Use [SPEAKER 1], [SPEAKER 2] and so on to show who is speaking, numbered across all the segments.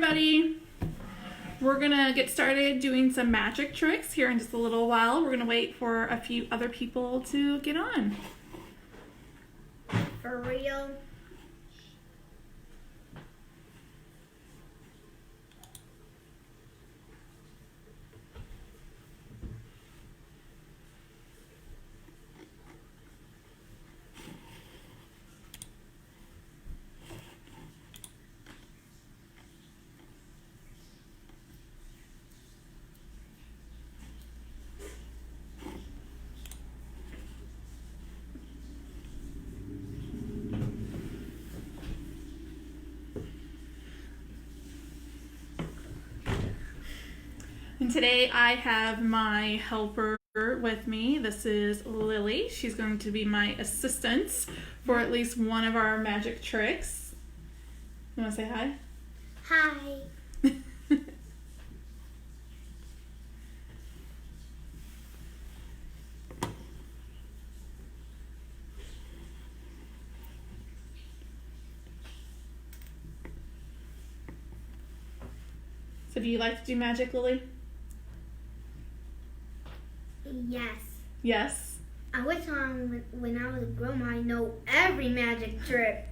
[SPEAKER 1] everybody. We're gonna get started doing some magic tricks here in just a little while. We're gonna wait for a few other people to get on.
[SPEAKER 2] For real?
[SPEAKER 1] And today I have my helper with me. This is Lily. She's going to be my assistant for at least one of our magic tricks. You want to say hi?
[SPEAKER 2] Hi.
[SPEAKER 1] So do you like to do magic, Lily?
[SPEAKER 2] Yes.
[SPEAKER 1] Yes?
[SPEAKER 2] I wish when I was a grown I know every magic trick.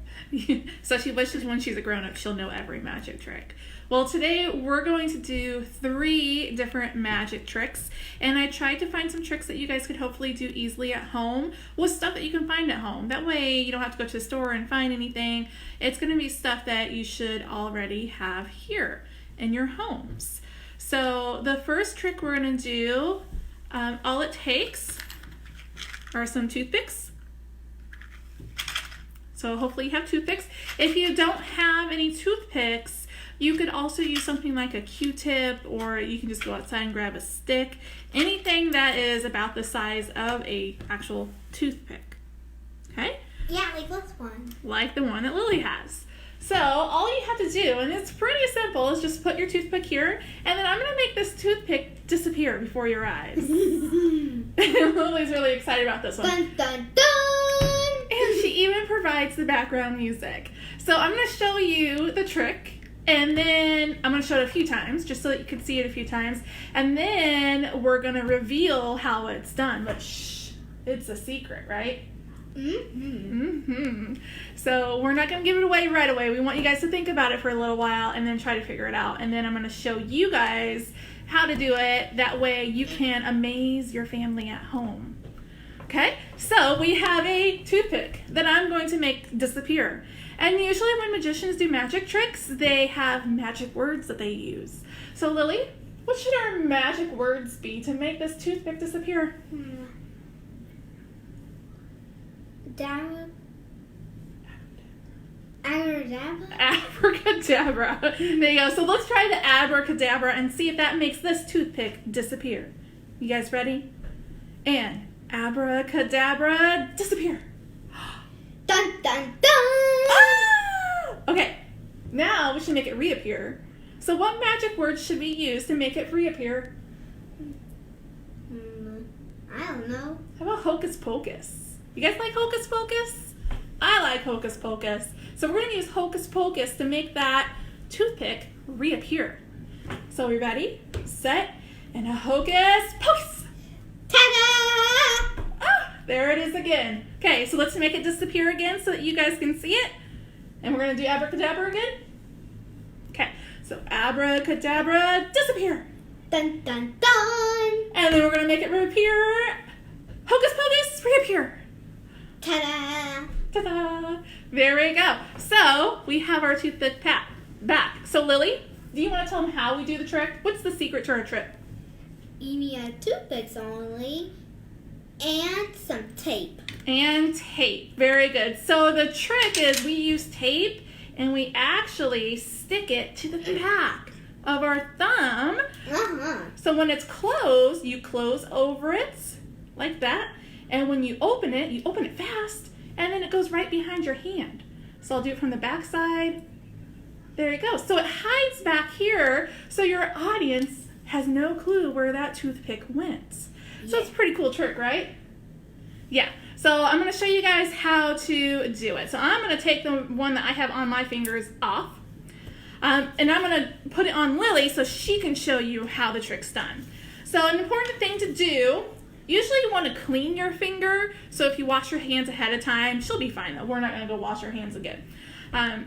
[SPEAKER 1] So she wishes when she's a grown-up she'll know every magic trick. Well, today we're going to do 3 different magic tricks, and I tried to find some tricks that you guys could hopefully do easily at home with stuff that you can find at home. That way you don't have to go to the store and find anything. It's going to be stuff that you should already have here in your homes. So the first trick we're going to do, all it takes are some toothpicks. So hopefully you have toothpicks. If you don't have any toothpicks, you could also use something like a Q-tip, or you can just go outside and grab a stick. Anything that is about the size of a actual toothpick. Okay?
[SPEAKER 2] Yeah, like this one.
[SPEAKER 1] Like the one that Lily has. So all you have to do, and it's pretty simple, is just put your toothpick here, and then I'm going to make this toothpick disappear before your eyes. Lily's really excited about this one.
[SPEAKER 2] Dun, dun, dun!
[SPEAKER 1] And she even provides the background music. So I'm going to show you the trick, and then I'm going to show it a few times, just so that you can see it a few times, and then we're going to reveal how it's done. But shh, it's a secret, right? So we're not going to give it away right away. We want you guys to think about it for a little while and then try to figure it out. And then I'm going to show you guys how to do it. That way you can amaze your family at home. Okay? So we have a toothpick that I'm going to make disappear. And usually when magicians do magic tricks, they have magic words that they use. So Lily, what should our magic words be to make this toothpick disappear? Abracadabra. There you go. So let's try the abracadabra and see if that makes this toothpick disappear. You guys ready? And abracadabra, disappear.
[SPEAKER 2] Dun, dun, dun!
[SPEAKER 1] Ah! Okay, now we should make it reappear. So what magic words should we use to make it reappear?
[SPEAKER 2] I don't know.
[SPEAKER 1] How about hocus pocus? You guys like hocus pocus? I like hocus pocus. So we're going to use hocus pocus to make that toothpick reappear. So we ready, set, and a hocus pocus.
[SPEAKER 2] Ta-da!
[SPEAKER 1] Ah, there it is again. Okay, so let's make it disappear again so that you guys can see it. And we're going to do abracadabra again. Okay, so abracadabra, disappear.
[SPEAKER 2] Dun, dun, dun!
[SPEAKER 1] And then we're going to make it reappear. Hocus pocus, reappear.
[SPEAKER 2] Ta-da!
[SPEAKER 1] Ta-da! There we go. So we have our toothpick back. So Lily, do you want to tell them how we do the trick? What's the secret to our trick?
[SPEAKER 2] You need toothpicks only and some tape.
[SPEAKER 1] And tape. Very good. So the trick is we use tape and we actually stick it to the back of our thumb. So when it's closed, you close over it like that. And when you open it fast, and then it goes right behind your hand. So I'll do it from the back side. There you go. So it hides back here, so your audience has no clue where that toothpick went. So it's a pretty cool trick, right? Yeah. So I'm going to show you guys how to do it. So I'm going to take the one that I have on my fingers off. And I'm going to put it on Lily so she can show you how the trick's done. So an important thing to do, usually you want to clean your finger. So if you wash your hands ahead of time, she'll be fine though. We're not going to go wash our hands again.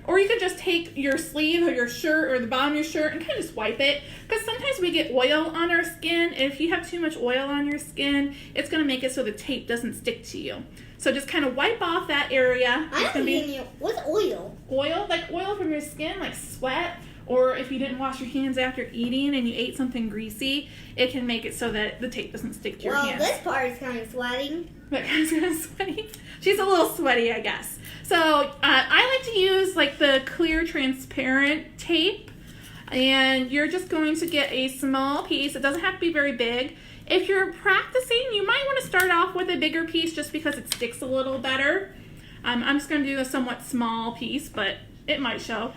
[SPEAKER 1] Or you could just take your sleeve of your shirt or the bottom of your shirt and kind of just wipe it. Because sometimes we get oil on our skin. And if you have too much oil on your skin, it's going to make it so the tape doesn't stick to you. So just kind of wipe off that area.
[SPEAKER 2] What's oil?
[SPEAKER 1] Oil? Like oil from your skin, like sweat. Or if you didn't wash your hands after eating and you ate something greasy, it can make it so that the tape doesn't stick to your hands.
[SPEAKER 2] Well, this part is kind of sweating.
[SPEAKER 1] That kind of sweaty. She's a little sweaty, I guess. So I like to use like the clear transparent tape. And you're just going to get a small piece. It doesn't have to be very big. If you're practicing, you might want to start off with a bigger piece just because it sticks a little better. I'm just going to do a somewhat small piece, but it might show.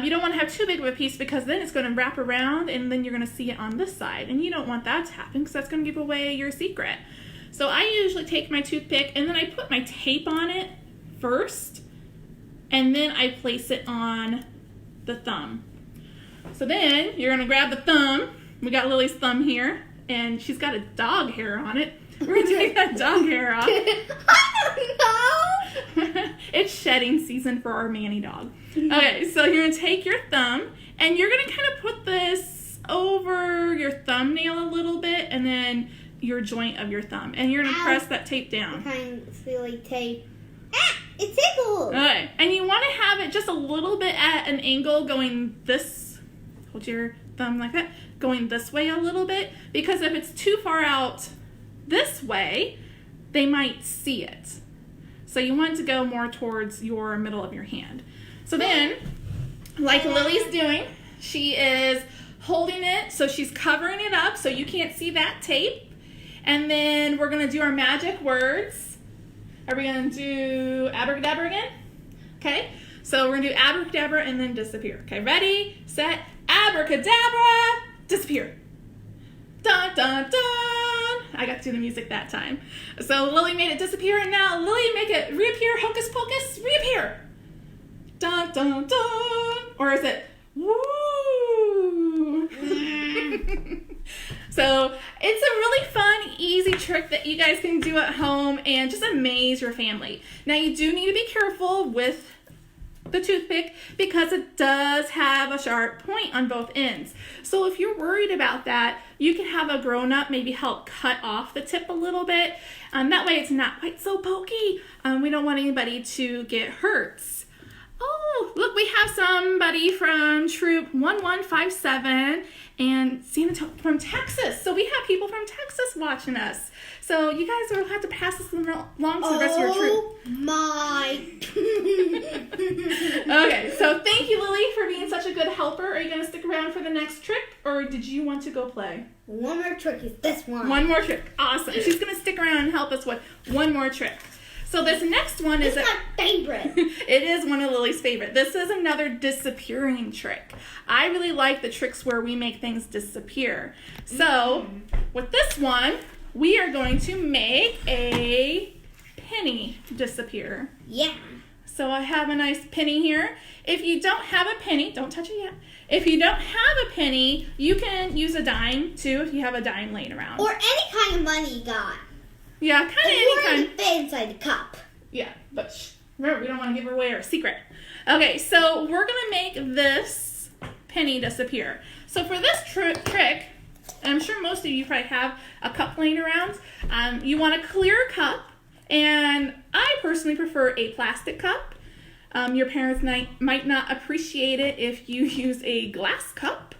[SPEAKER 1] You don't want to have too big of a piece because then it's going to wrap around and then you're going to see it on this side. And you don't want that to happen because that's going to give away your secret. So I usually take my toothpick and then I put my tape on it first. And then I place it on the thumb. So then you're going to grab the thumb. We got Lily's thumb here. And she's got a dog hair on it. We're going to take that dog hair off.
[SPEAKER 2] I don't know.
[SPEAKER 1] It's shedding season for our Manny dog. Okay, so you're going to take your thumb, and you're going to kind of put this over your thumbnail a little bit, and then your joint of your thumb. And you're going to press that tape down.
[SPEAKER 2] I kind of feel like tape. Ah! It tickles!
[SPEAKER 1] Okay, and you want to have it just a little bit at an angle going this, hold your thumb like that, going this way a little bit, because if it's too far out this way, they might see it. So you want to go more towards your middle of your hand. So then, like Lily's doing, she is holding it, so she's covering it up so you can't see that tape. And then we're going to do our magic words. Are we going to do abracadabra again? Okay, so we're going to do abracadabra and then disappear. Okay, ready, set, abracadabra, disappear. Dun, dun, dun. I got to do the music that time. So Lily made it disappear, and now Lily make it reappear, hocus pocus, reappear. Dun, dun, dun. Or is it woo? So it's a really fun, easy trick that you guys can do at home and just amaze your family. Now you do need to be careful with the toothpick because it does have a sharp point on both ends. So if you're worried about that, you can have a grown-up maybe help cut off the tip a little bit. That way it's not quite so pokey. We don't want anybody to get hurt. Oh, look, we have somebody from Troop 1157 and San Antonio from Texas. So we have people from Texas watching us. So you guys will have to pass this along to the rest of your troop.
[SPEAKER 2] Oh my.
[SPEAKER 1] Okay, so thank you, Lily, for being such a good helper. Are you going to stick around for the next trick, or did you want to go play?
[SPEAKER 2] One more trick is this one.
[SPEAKER 1] One more trick. Awesome. She's going to stick around and help us with one more trick. So this next one is
[SPEAKER 2] my favorite.
[SPEAKER 1] It is one of Lily's favorite. This is another disappearing trick. I really like the tricks where we make things disappear. So with this one, we are going to make a penny disappear.
[SPEAKER 2] Yeah.
[SPEAKER 1] So I have a nice penny here. If you don't have a penny, don't touch it yet. If you don't have a penny, you can use a dime too if you have a dime laying around.
[SPEAKER 2] Or any kind of money you got.
[SPEAKER 1] Yeah, kind of any kind.
[SPEAKER 2] Fit inside the cup.
[SPEAKER 1] Yeah, but remember, we don't want to give away our secret. Okay, so we're going to make this penny disappear. So for this trick, and I'm sure most of you probably have a cup laying around, you want a clear cup, and I personally prefer a plastic cup. Your parents might not appreciate it if you use a glass cup.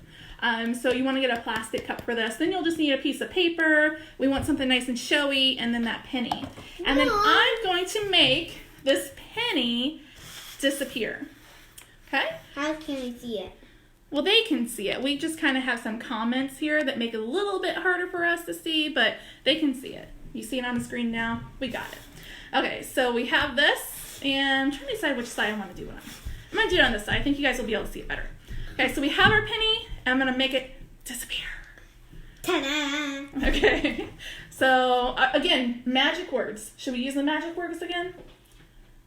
[SPEAKER 1] So you want to get a plastic cup for this. Then you'll just need a piece of paper. We want something nice and showy, and then that penny. And then I'm going to make this penny disappear. Okay?
[SPEAKER 2] How can we see it?
[SPEAKER 1] Well, they can see it. We just kind of have some comments here that make it a little bit harder for us to see, but they can see it. You see it on the screen now? We got it. Okay, so we have this, and I'm trying to decide which side I want to do it on. I'm going to do it on this side. I think you guys will be able to see it better. Okay, so we have our penny. I'm going to make it disappear.
[SPEAKER 2] Ta-da!
[SPEAKER 1] Okay, so again, magic words. Should we use the magic words again?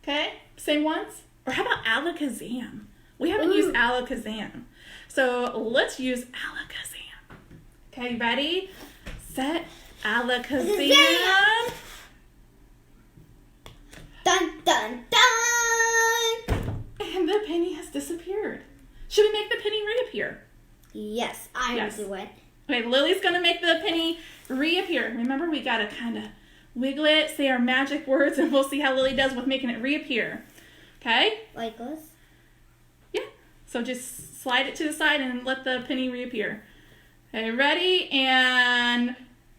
[SPEAKER 1] Okay, same ones? Or how about alakazam? We haven't used alakazam. So let's use alakazam. Okay, ready, set, alakazam.
[SPEAKER 2] Dun, dun, dun.
[SPEAKER 1] And the penny has disappeared. Should we make the penny reappear?
[SPEAKER 2] Yes, I will do it.
[SPEAKER 1] Okay, Lily's going to make the penny reappear. Remember, we got to kind of wiggle it, say our magic words, and we'll see how Lily does with making it reappear. Okay?
[SPEAKER 2] Like this?
[SPEAKER 1] Yeah. So just slide it to the side and let the penny reappear. Okay, ready? And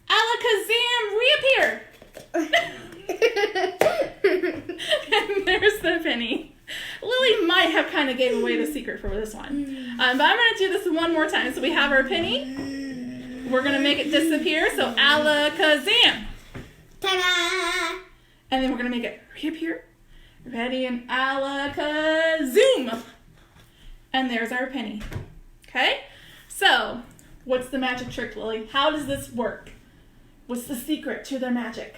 [SPEAKER 1] alakazam, reappear! And there's the penny. Lily might have kind of gave away the secret for this one. But I'm going to do this one more time. So we have our penny. We're going to make it disappear. So alakazam.
[SPEAKER 2] Ta-da!
[SPEAKER 1] And then we're going to make it reappear. Ready, and alakazam. And there's our penny. Okay? So, what's the magic trick, Lily? How does this work? What's the secret to the magic?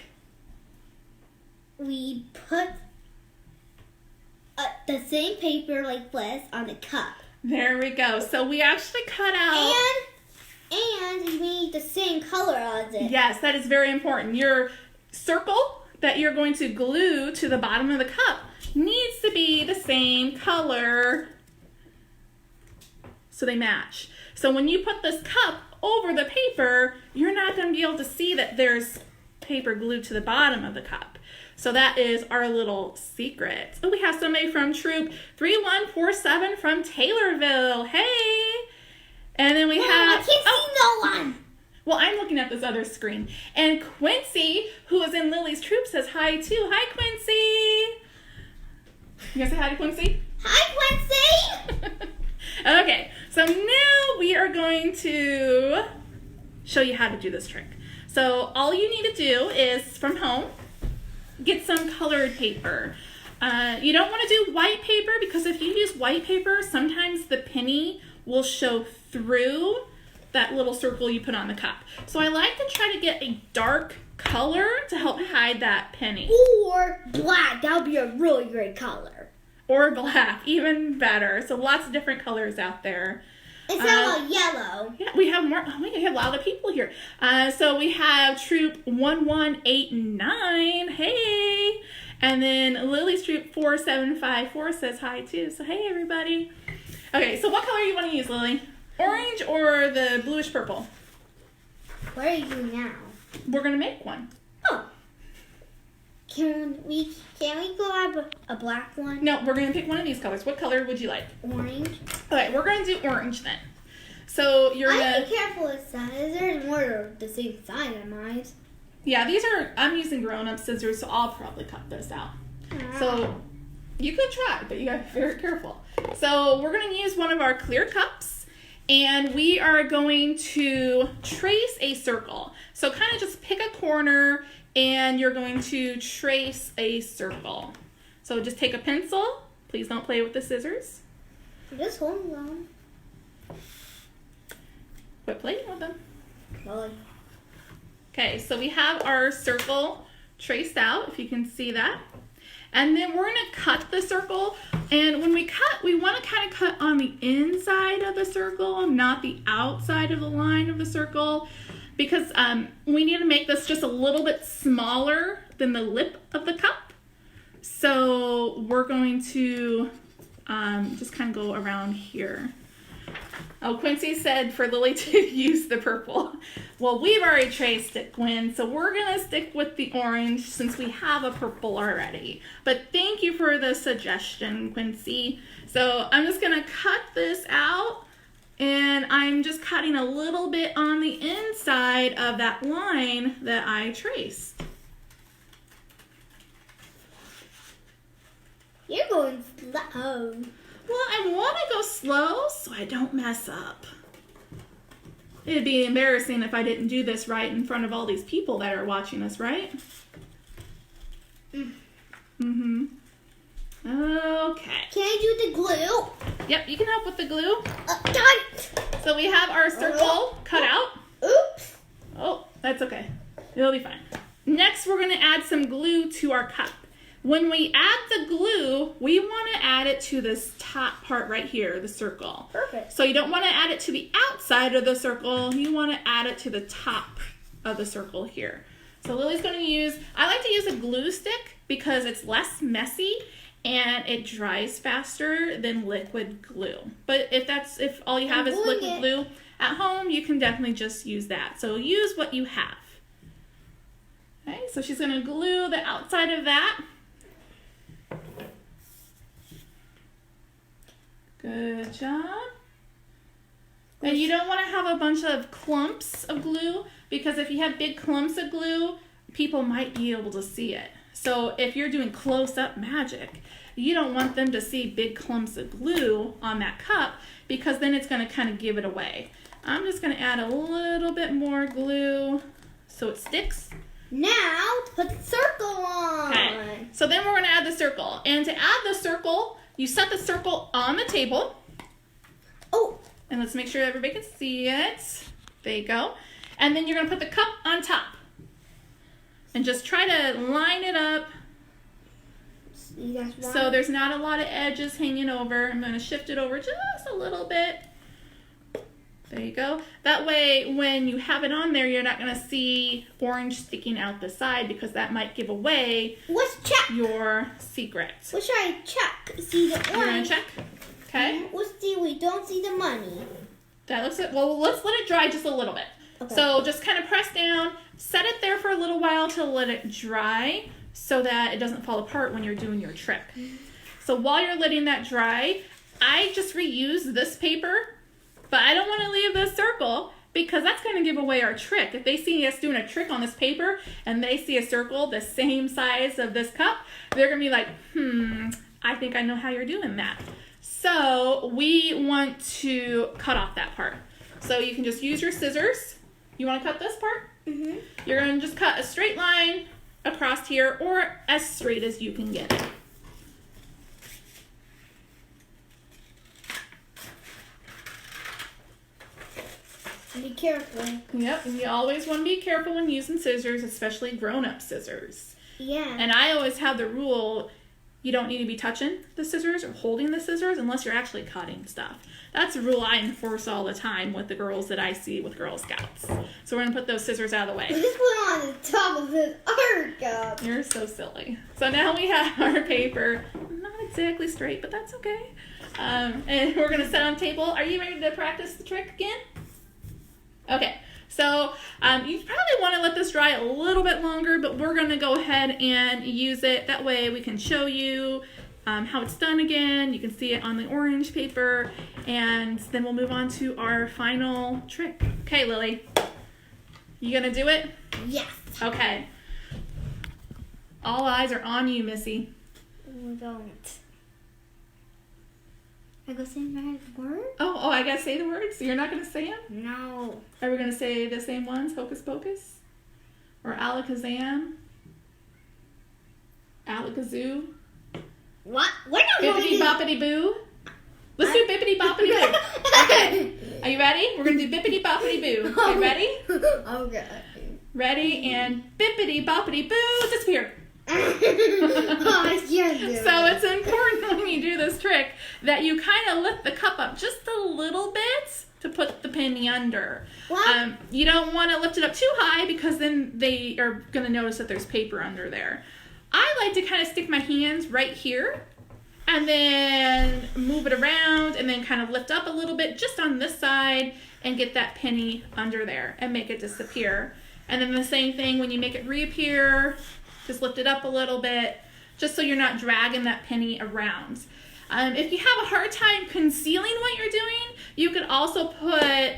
[SPEAKER 2] We put the same paper like this on the cup.
[SPEAKER 1] There we go. So we actually cut out...
[SPEAKER 2] And we need the same color as it.
[SPEAKER 1] Yes, that is very important. Your circle that you're going to glue to the bottom of the cup needs to be the same color so they match. So when you put this cup over the paper, you're not going to be able to see that there's paper glued to the bottom of the cup. So that is our little secret. Oh, we have somebody from Troop 3147 from Taylorville. Hey! And then we have...
[SPEAKER 2] I can't see no one.
[SPEAKER 1] Well, I'm looking at this other screen. And Quincy, who is in Lily's troop, says hi too. Hi, Quincy. You guys say hi to Quincy?
[SPEAKER 2] Hi, Quincy.
[SPEAKER 1] Okay, so now we are going to show you how to do this trick. So all you need to do is, from home, get some colored paper. You don't want to do white paper because if you use white paper, sometimes the penny will show through that little circle you put on the cup. So I like to try to get a dark color to help hide that penny.
[SPEAKER 2] Or black. That would be a really great color.
[SPEAKER 1] Or black, even better. So lots of different colors out there.
[SPEAKER 2] Instead of yellow.
[SPEAKER 1] Yeah, we have more. Oh, we have a lot of people here. So we have Troop 1189. Hey. And then Lily's Troop 4754 says hi too. So hey, everybody. Okay, so what color do you want to use, Lily? Orange or the bluish purple?
[SPEAKER 2] What are you doing now?
[SPEAKER 1] We're going to make one.
[SPEAKER 2] Oh. Can we go have a black one?
[SPEAKER 1] No, we're going to pick one of these colors. What color would you like?
[SPEAKER 2] Orange.
[SPEAKER 1] Okay, we're going to do orange then. So you're going to...
[SPEAKER 2] Be careful with that. There's more the same size of mine.
[SPEAKER 1] Yeah, these are... I'm using grown-up scissors, so I'll probably cut this out. So you could try, but you got to be very careful. So we're going to use one of our clear cups, and we are going to trace a circle. So kind of just pick a corner, and you're going to trace a circle. So just take a pencil. Please don't play with the scissors.
[SPEAKER 2] Just hold on.
[SPEAKER 1] Quit playing with them.
[SPEAKER 2] Really?
[SPEAKER 1] Okay, so we have our circle traced out, if you can see that. And then we're going to cut the circle. And when we cut, we want to kind of cut on the inside of the circle, not the outside of the line of the circle, because we need to make this just a little bit smaller than the lip of the cup. So we're going to just kind of go around here. Oh, Quincy said for Lily to use the purple. Well, we've already traced it, Gwen, so we're going to stick with the orange since we have a purple already. But thank you for the suggestion, Quincy. So I'm just going to cut this out, and I'm just cutting a little bit on the inside of that line that I traced.
[SPEAKER 2] You're going slow.
[SPEAKER 1] Well, I want to go slow so I don't mess up. It'd be embarrassing if I didn't do this right in front of all these people that are watching us, right? Mm-hmm. Okay.
[SPEAKER 2] Can I do the glue?
[SPEAKER 1] Yep, you can help with the glue.
[SPEAKER 2] Tight.
[SPEAKER 1] So we have our circle cut out.
[SPEAKER 2] Oops.
[SPEAKER 1] Oh, that's okay. It'll be fine. Next, we're going to add some glue to our cup. When we add the glue, we want to add it to this top part right here, the circle.
[SPEAKER 2] Perfect.
[SPEAKER 1] So you don't want to add it to the outside of the circle. You want to add it to the top of the circle here. So Lily's going to use, I like to use a glue stick because it's less messy and it dries faster than liquid glue. But if all you have is liquid glue at home, you can definitely just use that. So use what you have. Okay, so she's going to glue the outside of that. Good job. And you don't want to have a bunch of clumps of glue because if you have big clumps of glue, people might be able to see it. So if you're doing close-up magic, you don't want them to see big clumps of glue on that cup because then it's going to kind of give it away. I'm just going to add a little bit more glue so it sticks.
[SPEAKER 2] Now, put the circle on.
[SPEAKER 1] Okay. So then we're going to add the circle. And to add the circle, you set the circle on the table.
[SPEAKER 2] Oh.
[SPEAKER 1] And let's make sure everybody can see it. There you go. And then you're going to put the cup on top. And just try to line it up so there's not a lot of edges hanging over. I'm going to shift it over just a little bit. There you go. That way, when you have it on there, you're not going to see orange sticking out the side because that might give away your secret.
[SPEAKER 2] What should I check? See the orange?
[SPEAKER 1] You're going to check? Okay.
[SPEAKER 2] Let's see. We don't see the money.
[SPEAKER 1] That looks good. Well, let's let it dry just a little bit. Okay. So just kind of press down, set it there for a little while to let it dry so that it doesn't fall apart when you're doing your trick. So while you're letting that dry, I just reuse this paper, but I don't want to leave this circle because that's going to give away our trick. If they see us doing a trick on this paper and they see a circle the same size of this cup, they're going to be like, I think I know how you're doing that. So we want to cut off that part. So you can just use your scissors. You want to cut this part? Mm-hmm. You're going to just cut a straight line across here or as straight as you can get it.
[SPEAKER 2] Be careful.
[SPEAKER 1] Yep, and you always want to be careful when using scissors, especially grown-up scissors.
[SPEAKER 2] Yeah.
[SPEAKER 1] And I always have the rule, you don't need to be touching the scissors or holding the scissors unless you're actually cutting stuff. That's a rule I enforce all the time with the girls that I see with Girl Scouts. So we're going to put those scissors out of the way.
[SPEAKER 2] Just put it on the top of his art cup.
[SPEAKER 1] You're so silly. So now we have our paper. Not exactly straight, but that's okay. And we're going to set on the table. Are you ready to practice the trick again? Okay. So you probably want to let this dry a little bit longer, but we're going to go ahead and use it. That way we can show you how it's done again. You can see it on the orange paper, and then we'll move on to our final trick. Okay, Lily, you gonna do it?
[SPEAKER 2] Yes.
[SPEAKER 1] Okay. All eyes are on you, Missy.
[SPEAKER 2] Don't. I go say my word?
[SPEAKER 1] Oh, I gotta say the words? So you're not gonna say them?
[SPEAKER 2] No.
[SPEAKER 1] Are we gonna say the same ones? Hocus pocus? Or alakazam? Alakazoo?
[SPEAKER 2] What? We're not
[SPEAKER 1] Bippity boppity boo? Let's do bippity boppity boo. Okay. Are you ready? We're going to do bippity boppity boo. Okay, ready?
[SPEAKER 2] Okay.
[SPEAKER 1] Ready, and bippity boppity boo, disappear.
[SPEAKER 2] Oh, I can't do it.
[SPEAKER 1] So it's important when you do this trick that you kind of lift the cup up just a little bit to put the penny under. You don't want to lift it up too high because then they are going to notice that there's paper under there. I like to kind of stick my hands right here and then move it around and then kind of lift up a little bit just on this side and get that penny under there and make it disappear. And then the same thing when you make it reappear, just lift it up a little bit just so you're not dragging that penny around. If you have a hard time concealing what you're doing, you could also put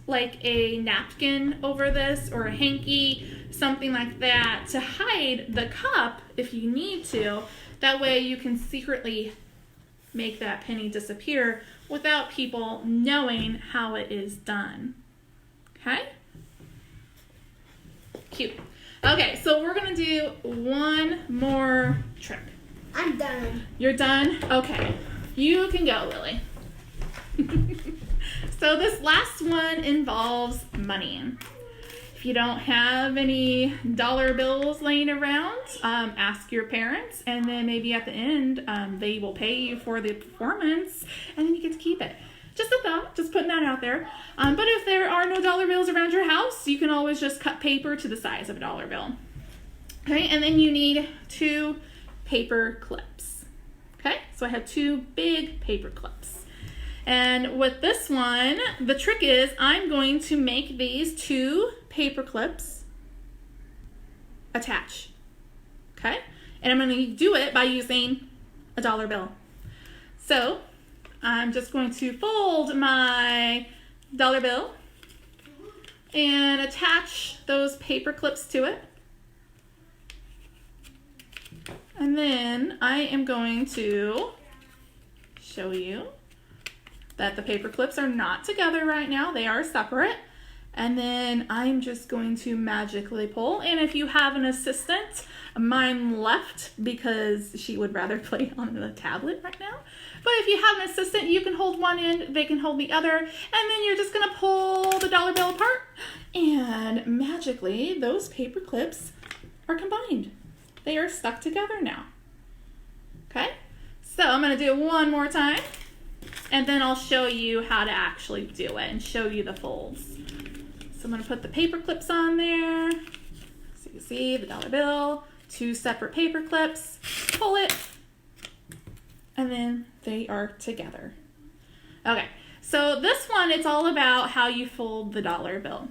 [SPEAKER 1] like a napkin over this or a hanky, something like that to hide the cup if you need to. That way you can secretly make that penny disappear without people knowing how it is done. Okay? Cute. Okay, so we're going to do one more trick.
[SPEAKER 2] I'm done.
[SPEAKER 1] You're done? Okay. You can go, Lily. So this last one involves money. If you don't have any dollar bills laying around, ask your parents, and then maybe at the end, they will pay you for the performance, and then you get to keep it. Just a thought, just putting that out there. But if there are no dollar bills around your house, you can always just cut paper to the size of a dollar bill. Okay, and then you need 2 paper clips. Okay, so I have 2 big paper clips. And with this one, the trick is I'm going to make these 2 paper clips attach. Okay, and I'm going to do it by using a dollar bill. So I'm just going to fold my dollar bill and attach those paper clips to it. And then I am going to show you that the paper clips are not together right now. They are separate. And then I'm just going to magically pull. And if you have an assistant, mine left because she would rather play on the tablet right now. But if you have an assistant, you can hold one end, they can hold the other, and then you're just gonna pull the dollar bill apart, and magically those paper clips are combined. They are stuck together now. Okay, so I'm gonna do it one more time, and then I'll show you how to actually do it and show you the folds. So I'm gonna put the paper clips on there. So you see the dollar bill, 2 separate paper clips, pull it, and then they are together. Okay, so this one, it's all about how you fold the dollar bill.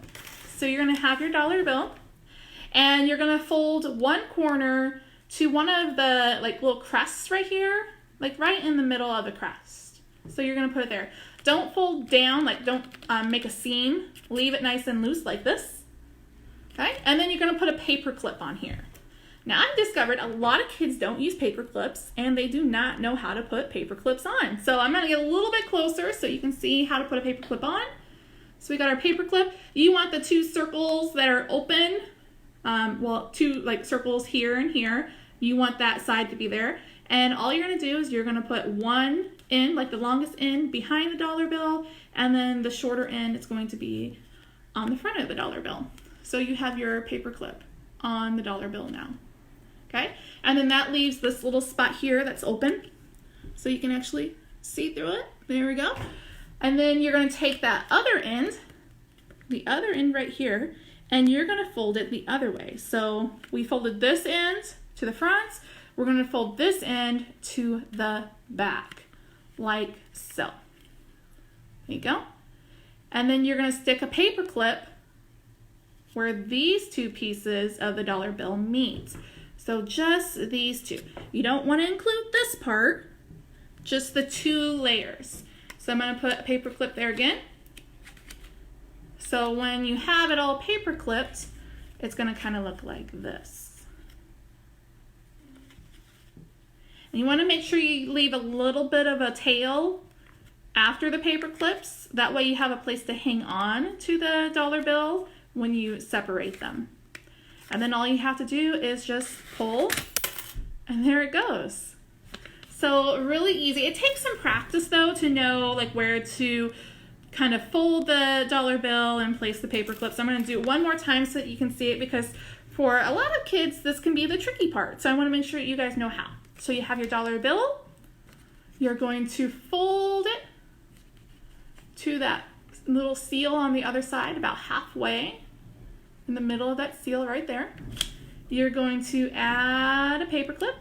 [SPEAKER 1] So you're gonna have your dollar bill, and you're gonna fold one corner to one of the little crests right here, right in the middle of the crest. So you're gonna put it there. Don't fold down, don't make a seam. Leave it nice and loose like this. Okay, and then you're gonna put a paper clip on here. Now, I've discovered a lot of kids don't use paper clips, and they do not know how to put paper clips on. So I'm going to get a little bit closer so you can see how to put a paper clip on. So we got our paper clip. You want the 2 circles that are open, 2 circles here and here. You want that side to be there. And all you're going to do is you're going to put one end, the longest end, behind the dollar bill, and then the shorter end is going to be on the front of the dollar bill. So you have your paper clip on the dollar bill now. Okay, and then that leaves this little spot here that's open, so you can actually see through it. There we go. And then you're going to take that other end, the other end right here, and you're going to fold it the other way. So we folded this end to the front. We're going to fold this end to the back, like so. There you go. And then you're going to stick a paper clip where these 2 pieces of the dollar bill meet. So just these 2. You don't want to include this part, just the 2 layers. So I'm going to put a paper clip there again. So when you have it all paper clipped, it's going to kind of look like this. And you want to make sure you leave a little bit of a tail after the paper clips. That way you have a place to hang on to the dollar bill when you separate them. And then all you have to do is just pull, and there it goes. So really easy. It takes some practice though to know where to kind of fold the dollar bill and place the paper clips. I'm going to do it one more time so that you can see it, because for a lot of kids this can be the tricky part. So I want to make sure you guys know how. So you have your dollar bill. You're going to fold it to that little seal on the other side, about halfway. In the middle of that seal right there. You're going to add a paper clip.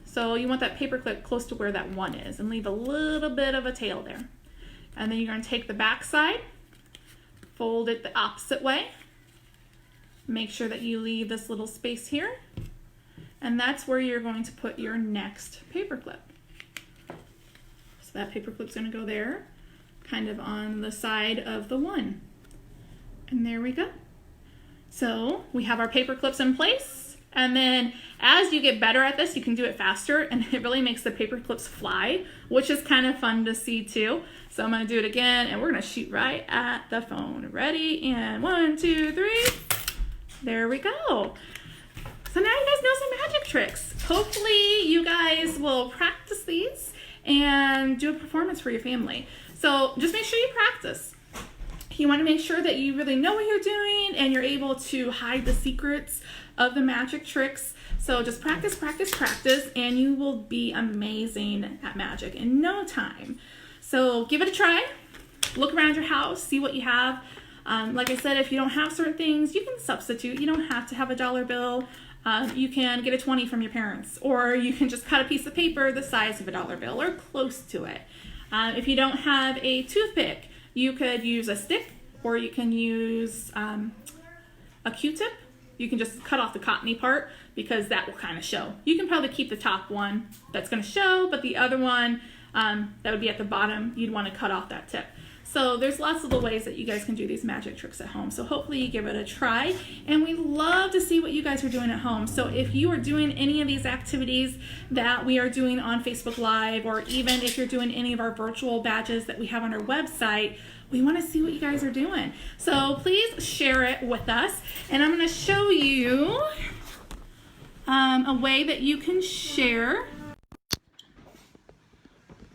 [SPEAKER 1] So you want that paper clip close to where that one is, and leave a little bit of a tail there. And then you're going to take the back side, fold it the opposite way. Make sure that you leave this little space here. And that's where you're going to put your next paper clip. So that paper clip's going to go there, kind of on the side of the one. And there we go. So we have our paper clips in place, and then as you get better at this, you can do it faster, and it really makes the paper clips fly, which is kind of fun to see too. So I'm going to do it again, and we're going to shoot right at the phone. Ready? And 1, 2, 3. There we go. So now you guys know some magic tricks. Hopefully you guys will practice these and do a performance for your family. So just make sure you practice. You want to make sure that you really know what you're doing and you're able to hide the secrets of the magic tricks. So just practice, practice, practice, and you will be amazing at magic in no time. So give it a try. Look around your house, see what you have. Like I said, if you don't have certain things, you can substitute. You don't have to have a dollar bill. You can get a 20 from your parents, or you can just cut a piece of paper the size of a dollar bill or close to it. If you don't have a toothpick, you could use a stick, or you can use a Q-tip. You can just cut off the cottony part because that will kind of show. You can probably keep the top one that's going to show, but the other one that would be at the bottom, you'd want to cut off that tip. So there's lots of little ways that you guys can do these magic tricks at home. So hopefully you give it a try. And we love to see what you guys are doing at home. So if you are doing any of these activities that we are doing on Facebook Live, or even if you're doing any of our virtual badges that we have on our website, we want to see what you guys are doing. So please share it with us. And I'm going to show you a way that you can share.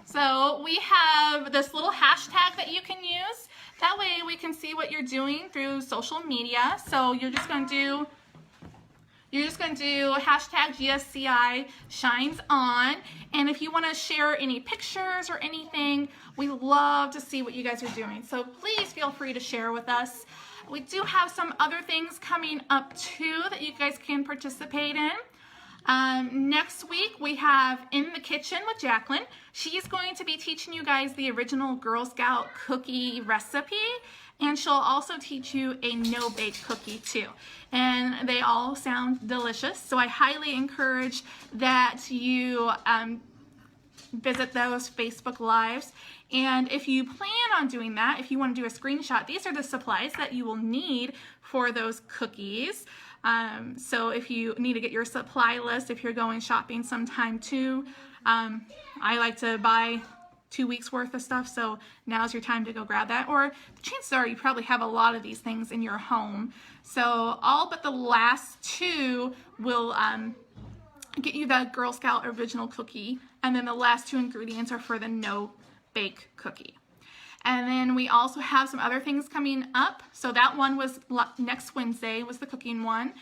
[SPEAKER 1] So we have this little hashtag that you can use. That way we can see what you're doing through social media. So you're just going to do hashtag GSCI shines on. And if you want to share any pictures or anything, we love to see what you guys are doing. So please feel free to share with us. We do have some other things coming up too that you guys can participate in. Next week we have In the Kitchen with Jacqueline. She's going to be teaching you guys the original Girl Scout cookie recipe, and she'll also teach you a no-bake cookie too. And they all sound delicious, so I highly encourage that you visit those Facebook Lives. And if you plan on doing that, if you want to do a screenshot, these are the supplies that you will need for those cookies. So if you need to get your supply list, if you're going shopping sometime too, I like to buy 2 weeks worth of stuff, so now's your time to go grab that. Or chances are you probably have a lot of these things in your home. So all but the last two will get you the Girl Scout original cookie, and then the last two ingredients are for the no-bake cookie. And then we also have some other things coming up. So that one was next Wednesday, was the cooking one.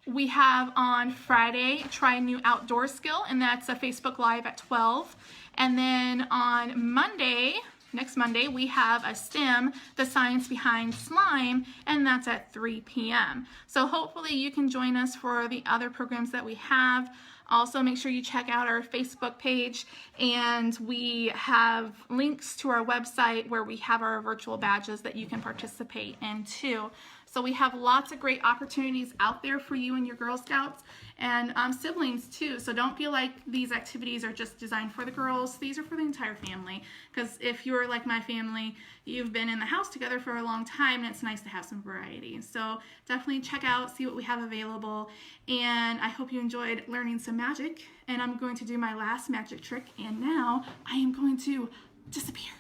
[SPEAKER 1] We have on Friday, Try a New Outdoor Skill, and that's a Facebook Live at 12. And then on Monday, next Monday, we have a STEM, the science behind slime, and that's at 3 p.m. So hopefully you can join us for the other programs that we have. Also, make sure you check out our Facebook page, and we have links to our website where we have our virtual badges that you can participate in too. So we have lots of great opportunities out there for you and your Girl Scouts and siblings too. So don't feel like these activities are just designed for the girls. These are for the entire family, because if you're like my family, you've been in the house together for a long time, and it's nice to have some variety. So definitely check out, see what we have available, and I hope you enjoyed learning some magic. And I'm going to do my last magic trick, and now I am going to disappear.